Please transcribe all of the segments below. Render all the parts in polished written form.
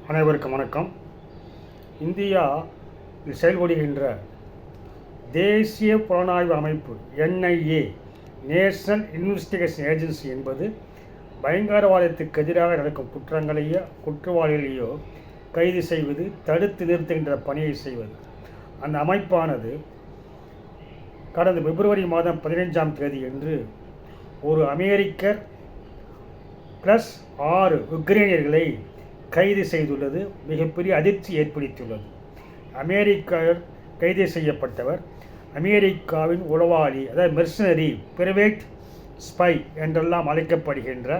அனைவருக்கும் வணக்கம். இந்தியா செயல்படுகின்ற தேசிய புலனாய்வு அமைப்பு NIA, நேஷனல் இன்வெஸ்டிகேஷன் ஏஜென்சி என்பது பயங்கரவாதத்துக்கு எதிராக நடக்கும் குற்றங்களையோ குற்றவாளிகளையோ கைது செய்வது, தடுத்து நிறுத்துகின்ற பணியை செய்வது. அந்த அமைப்பானது கடந்த பிப்ரவரி மாதம் 15ஆம் தேதி என்று ஒரு அமெரிக்கர் ப்ளஸ் 6 உக்ரைனியர்களை கைது செய்துள்ளது. மிகப்பெரிய அதிர்ச்சி ஏற்படுத்தியுள்ளது. அமெரிக்கர் கைது செய்யப்பட்டவர் அமெரிக்காவின் உளவாளி, அதாவது மெர்சனரி, பிரைவேட் ஸ்பை என்றெல்லாம் அழைக்கப்படுகின்ற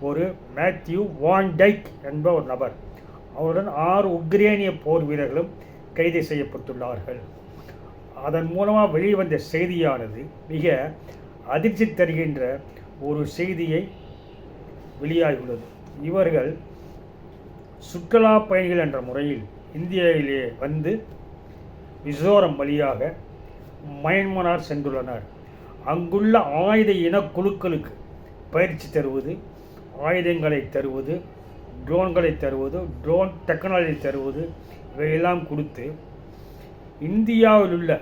ஒரு மேத்யூ வான் டைக் என்ற ஒரு நபர். அவருடன் 6 உக்ரைனிய போர் வீரர்களும் கைது செய்யப்பட்டுள்ளார்கள். அதன் மூலமாக வெளிவந்த செய்தியானது மிக அதிர்ச்சி தருகின்ற ஒரு செய்தியை வெளியாகியுள்ளது. இவர்கள் சுற்றுலா பயணிகள் என்ற முறையில் இந்தியாவிலே வந்து மிசோரம் வழியாக மயன்மார் சென்றுள்ளனர். அங்குள்ள ஆயுத இனக்குழுக்களுக்கு பயிற்சி தருவது, ஆயுதங்களை தருவது, ட்ரோன்களை தருவது, ட்ரோன் டெக்னாலஜி தருவது, இவையெல்லாம் கொடுத்து இந்தியாவில் உள்ள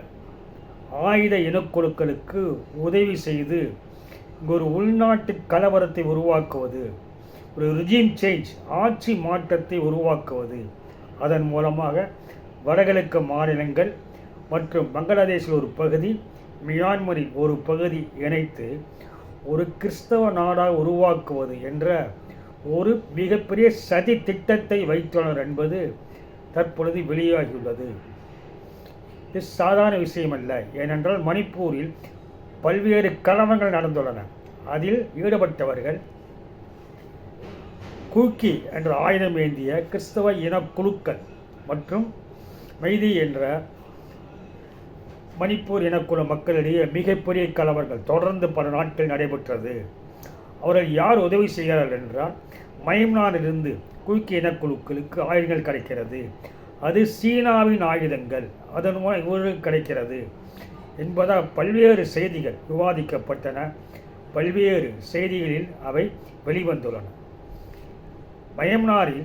ஆயுத இனக்குழுக்களுக்கு உதவி செய்து ஒரு உள்நாட்டு கலவரத்தை உருவாக்குவது, ஒரு ரிஜிம் சேஞ்ச், ஆட்சி மாற்றத்தை உருவாக்குவது. அதன் மூலமாக வடகிழக்கு மாநிலங்கள் மற்றும் பங்களாதேஷில் ஒரு பகுதி, மியான்மரில் ஒரு பகுதி இணைத்து ஒரு கிறிஸ்தவ நாடாக உருவாக்குவது என்ற ஒரு மிகப்பெரிய சதி திட்டத்தை வைத்துள்ளனர் என்பது தற்பொழுது வெளியாகியுள்ளது. இது சாதாரண விஷயமல்ல. ஏனென்றால் மணிப்பூரில் பல்வேறு கலவரங்கள் நடந்துள்ளன. அதில் ஈடுபட்டவர்கள் கூக்கி என்ற ஆயுதம் ஏந்திய கிறிஸ்தவ இனக்குழுக்கள் மற்றும் மைதி என்ற மணிப்பூர் இனக்குழு மக்களிடையே மிகப்பெரிய கலவரங்கள் தொடர்ந்து பல நாட்கள் நடைபெற்றது. அவர்கள் யார் உதவி செய்கிறார்கள் என்றால், மயன்மாரிலிருந்து கூக்கி இனக்குழுக்களுக்கு ஆயுதங்கள் கிடைக்கிறது. அது சீனாவின் ஆயுதங்கள், அதன் மூலம் இவர்களுக்கு கிடைக்கிறது என்பதால் பல்வேறு செய்திகள் விவாதிக்கப்பட்டன. பல்வேறு செய்திகளில் அவை வெளிவந்துள்ளன. மயன்மாரில்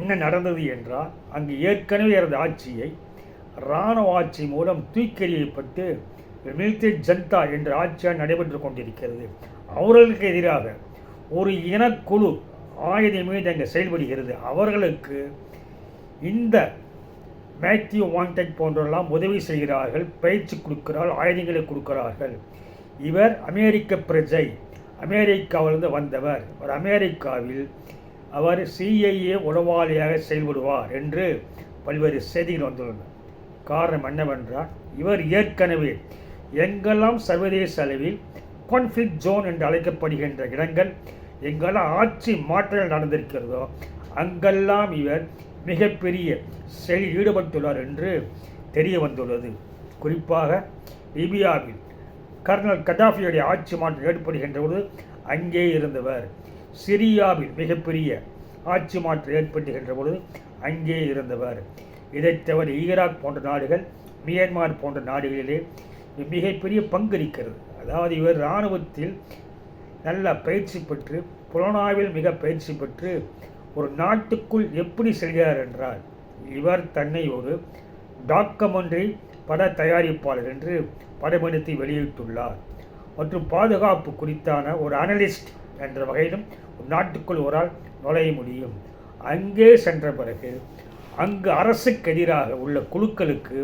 என்ன நடந்தது என்றால், அங்கு ஏற்கனவே இருந்த ஆட்சியை இராணுவ ஆட்சி மூலம் தூக்கெறியப்பட்டு மிலிட்டரி ஜனதா என்ற ஆட்சியாக நடைபெற்று கொண்டிருக்கிறது. அவர்களுக்கு எதிராக ஒரு இனக்குழு ஆயுதம் மீது அங்கே செயல்படுகிறது. அவர்களுக்கு இந்த மேத்யூ வான்டெக் போன்றெல்லாம் உதவி செய்கிறார்கள், பயிற்சி கொடுக்கிறார்கள், ஆயுதங்களை கொடுக்கிறார்கள். இவர் அமெரிக்க பிரஜை, அமெரிக்காவிலிருந்து வந்தவர். ஒரு அமெரிக்காவில் அவர் CIA உளவாளியாக செயல்படுவார் என்று பல்வேறு செய்திகள் வந்துள்ளன. காரணம் என்னவென்றால், இவர் ஏற்கனவே எங்கெல்லாம் சர்வதேச அளவில் கான்ஃப்ளிக்ட் ஜோன் என்று அழைக்கப்படுகின்ற இடங்கள், எங்கெல்லாம் ஆட்சி மாற்றங்கள் நடந்திருக்கிறதோ அங்கெல்லாம் இவர் மிகப்பெரிய செயலில் ஈடுபட்டுள்ளார் என்று தெரிய வந்துள்ளது. குறிப்பாக லிபியாவில் கர்னல் கடாஃபியுடைய ஆட்சி மாற்றம் ஏற்படுகின்ற பொழுது அங்கே இருந்தவர். சிரியாவில் மிகப்பெரிய ஆட்சி மாற்றம் ஏற்படுகின்ற பொழுது அங்கே இருந்தவர். இதைத் தவிர ஈராக் போன்ற நாடுகள், மியான்மர் போன்ற நாடுகளிலே மிகப்பெரிய பங்களிக்கிறது. அதாவது இவர் இராணுவத்தில் நல்ல பயிற்சி பெற்று, புலனாய்வில் மிக பயிற்சி பெற்று ஒரு நாட்டுக்குள் எப்படி செல்கிறார் என்றால், இவர் தன்னை ஒரு டாக்குமெண்ட்ரி பட தயாரிப்பாளர் என்று படமெடுத்து வெளியிட்டுள்ளார். மற்றும் பாதுகாப்பு குறித்தான ஒரு அனலிஸ்ட் என்ற வகையிலும் ஒரு நாட்டுக்குள் ஒரு ஆள் நுழைய முடியும். அங்கே சென்ற பிறகு அங்கு அரசுக்கு எதிராக உள்ள குழுக்களுக்கு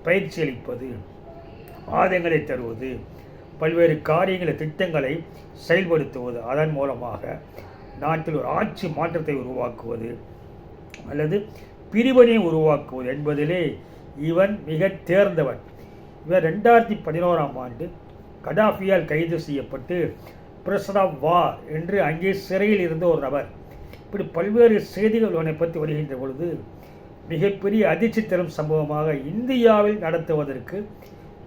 பயிற்சி அளிப்பது, ஆயுதங்களை தருவது, பல்வேறு காரியங்களை, திட்டங்களை செயல்படுத்துவது, அதன் மூலமாக நாட்டில் ஒரு ஆட்சி மாற்றத்தை உருவாக்குவது அல்லது பிரிவினை உருவாக்குவது என்பதிலே இவன் மிக தேர்ந்தவன். இவர் 2011ஆம் ஆண்டு கடாஃபியால் கைது செய்யப்பட்டு பிரசிடென்ட் ஆஃப் வார் என்று அங்கே சிறையில் இருந்த ஒரு நபர். இப்படி பல்வேறு செய்திகள் அவனை பற்றி வருகின்ற பொழுது மிகப்பெரிய அதிர்ச்சி தரும் சம்பவமாக இந்தியாவில் நடத்துவதற்கு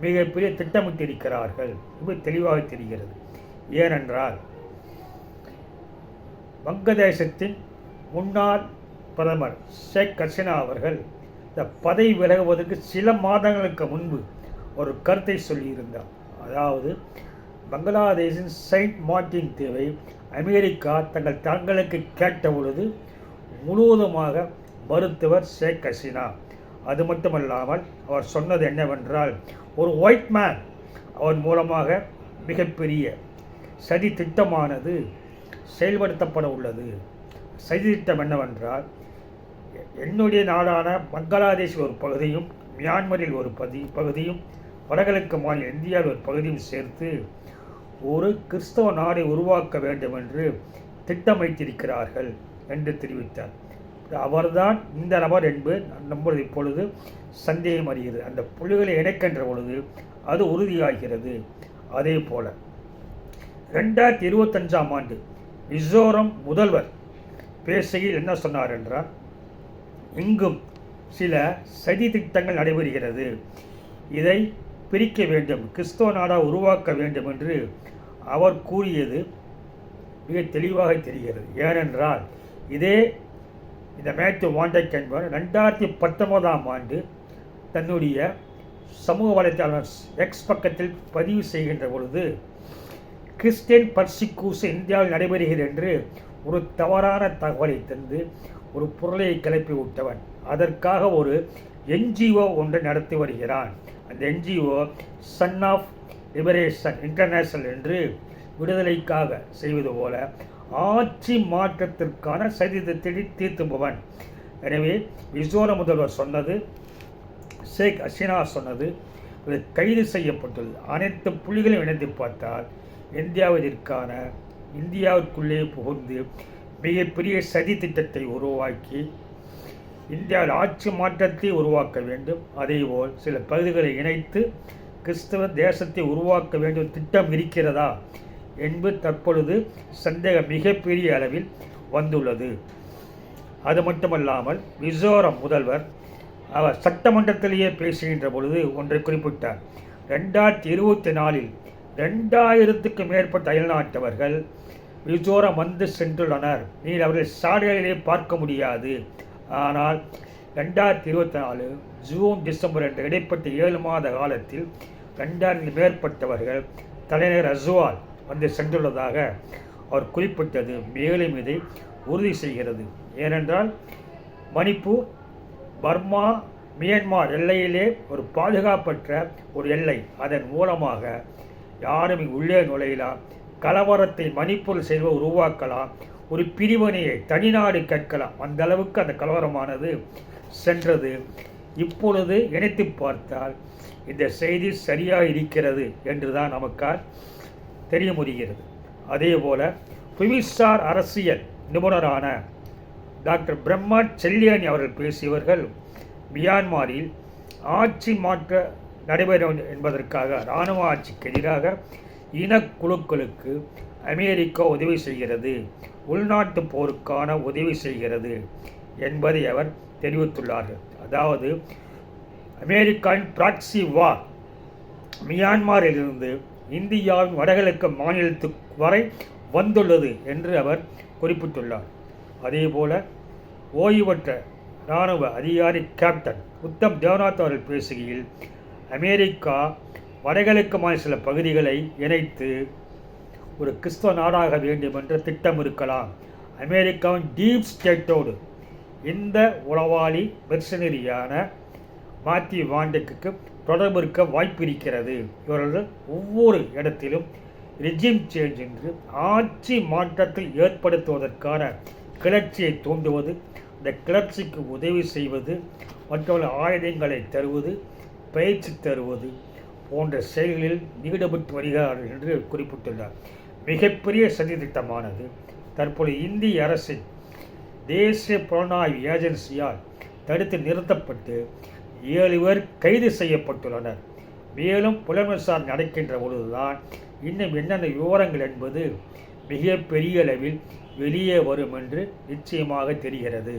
மிகப்பெரிய திட்டமிட்டிருக்கிறார்கள் இது தெளிவாக தெரிகிறது. ஏனென்றால் வங்கதேசத்தின் முன்னாள் பிரதமர் ஷேக் ஹசீனா அவர்கள் இந்த பதவி விலகுவதற்கு சில மாதங்களுக்கு முன்பு ஒரு கருத்தை சொல்லியிருந்தார். அதாவது பங்களாதேஷின் செயின்ட் மார்ட்டின் தீவை அமெரிக்கா தங்களுக்கு கேட்ட பொழுது முழுவதுமாக மறுத்தவர் ஷேக் ஹசீனா. அது மட்டுமல்லாமல் அவர் சொன்னது என்னவென்றால், ஒரு ஒயிட் மேன் அவர் மூலமாக மிகப்பெரிய சதி திட்டமானது செயல்படுத்தப்பட உள்ளது. சதி திட்டம் என்னவென்றால், என்னுடைய நாடான பங்களாதேஷில் ஒரு பகுதியும், மியான்மரில் ஒரு பகுதியும், வடகிழக்கு மாநில இந்தியாவில் ஒரு பகுதியும் சேர்த்து ஒரு கிறிஸ்தவ நாடை உருவாக்க வேண்டும் என்று திட்டமைத்திருக்கிறார்கள் என்று தெரிவித்தார். அவர்தான் இந்த நபர் என்பது நம்மளது இப்பொழுது சந்தேகம் அறிகிறது. அந்த புள்ளிகளை இணைக்கின்ற பொழுது அது உறுதியாகிறது. அதே போல 2025ஆம் ஆண்டு மிசோரம் முதல்வர் பேசுகையில் என்ன சொன்னார் என்றால், இங்கும் சில சதி திட்டங்கள் நடைபெறுகிறது, இதை பிரிக்க வேண்டும், கிறிஸ்தவ நாடாக உருவாக்க வேண்டும் என்று அவர் கூறியது மிக தெளிவாக தெரிகிறது. ஏனென்றால் இந்த மேத்யூ வாண்டக் என்பவர் 2019ஆம் ஆண்டு தன்னுடைய சமூக வலைத்தளம் எக்ஸ் பக்கத்தில் பதிவு செய்கின்ற பொழுது, கிறிஸ்டியன் பர்சிக்யூஷன் இந்தியாவில் நடைபெறுகிறது என்று ஒரு தவறான தகவலை தந்து ஒரு பொருளை கிளப்பி விட்டவன். அதற்காக ஒரு NGO ஒன்றை நடத்தி வருகிறான். அந்த NGO son of liberation international என்று விடுதலைக்காக செய்வது போல ஆட்சி மாற்றத்திற்கான சதித்திட்டத்தை தீர்த்துபவன். எனவே மிசோரம் முதல்வர் சொன்னது, ஷேக் ஹசீனா சொன்னது கைது செய்யப்பட்டுள்ளது. அனைத்து புள்ளிகளையும் இணைந்து பார்த்தால் இந்தியாவிற்குள்ளே புகுந்து மிகப்பெரிய சதி திட்டத்தை உருவாக்கி இந்தியாவில் ஆட்சி மாற்றத்தை உருவாக்க வேண்டும். அதேபோல் சில பகுதிகளை இணைத்து கிறிஸ்தவ தேசத்தை உருவாக்க வேண்டும் திட்டம் இருக்கிறதா என்பது தற்பொழுது சந்தேகம் மிகப்பெரிய அளவில் வந்துள்ளது. அது மட்டுமல்லாமல் மிசோரம் முதல்வர் அவர் சட்டமன்றத்திலேயே பேசுகின்ற பொழுது ஒன்றை குறிப்பிட்டார். 2024இல் 2000க்கும் மேற்பட்ட அயல்நாட்டவர்கள் மிசோரம் வந்து சென்றுள்ளனர். நீங்கள் அவர்கள் சாலைகளிலே பார்க்க முடியாது. ஆனால் 2024 ஜூன் டிசம்பர் என்ற இடைப்பட்ட 7 மாத காலத்தில் 2000 மேற்பட்டவர்கள் தலைநகர் அஸ்வால் வந்து சென்றுள்ளதாக அவர் குறிப்பிட்டது மேலும் இதை உறுதி செய்கிறது. ஏனென்றால் மணிப்பூர், பர்மா, மியான்மர் எல்லையிலே ஒரு பாதுகாப்பற்ற ஒரு எல்லை. அதன் மூலமாக யாரும் உள்ளே நுழையலாம், கலவரத்தை மணிப்பூர் செய்வ உருவாக்கலாம், ஒரு பிரிவினையை தனிநாடு கேட்கலாம். அந்த அளவுக்கு அந்த கலவரமானது சென்றது. இப்பொழுது இணைத்து பார்த்தால் இந்த செய்தி சரியாக இருக்கிறது என்றுதான் நமக்கால் தெரிய முடிகிறது. அதேபோல புவிசார் அரசியல் நிபுணரான டாக்டர் பிரம்மா செல்லியானி அவர்கள் பேசியவர்கள், மியான்மரில் ஆட்சி மாற்ற நடைபெறும் என்பதற்காக இராணுவ ஆட்சிக்கு எதிராக இனக்குழுக்களுக்கு அமெரிக்கா உதவி செய்கிறது, உள்நாட்டு போருக்கான உதவி செய்கிறது என்பதை அவர் தெரிவித்துள்ளார்கள். அதாவது அமெரிக்காவின் பிராக்சி வார் மியான்மரிலிருந்து இந்தியாவின் வடகிழக்கு மாநிலத்துக்கு வரை வந்துள்ளது என்று அவர் குறிப்பிட்டுள்ளார். அதேபோல ஓய்வு பெற்ற இராணுவ அதிகாரி கேப்டன் உத்தம் தேவநாத் அவர்கள் பேசுகையில், அமெரிக்கா வடகிழக்கு மாநில சில பகுதிகளை இணைத்து ஒரு கிறிஸ்தவ நாடாக வேண்டும் என்ற திட்டம் இருக்கலாம். அமெரிக்காவின் டீப் ஸ்டேட்டோடு இந்த உளவாளி மெர்சனரியான மேத்யூ வாண்டக்கு தொடர்பு இருக்க வாய்ப்பு இருக்கிறது. இவர்கள் ஒவ்வொரு இடத்திலும் ரெஜிம் சேஞ்ச் என்று ஆட்சி மாற்றத்தில் ஏற்படுத்துவதற்கான கிளர்ச்சியை தூண்டுவது, இந்த கிளர்ச்சிக்கு உதவி செய்வது, மற்றவர்கள் ஆயுதங்களை தருவது, பயிற்சி தருவது போன்ற செயல்களில் ஈடுபட்டு வருகிறார்கள் என்று குறிப்பிட்டுள்ளார். மிகப்பெரிய சதி திட்டமானது தற்போது இந்திய அரசின் தேசிய புலனாய்வு ஏஜென்சியால் தடுத்து நிறுத்தப்பட்டு 7 பேர் கைது செய்யப்பட்டுள்ளனர். மேலும் புலன் விசாரணை நடக்கின்ற பொழுதுதான் இன்னும் என்னென்ன விவரங்கள் என்பது மிகப்பெரிய அளவில் வெளியே வரும் என்று நிச்சயமாக தெரிகிறது.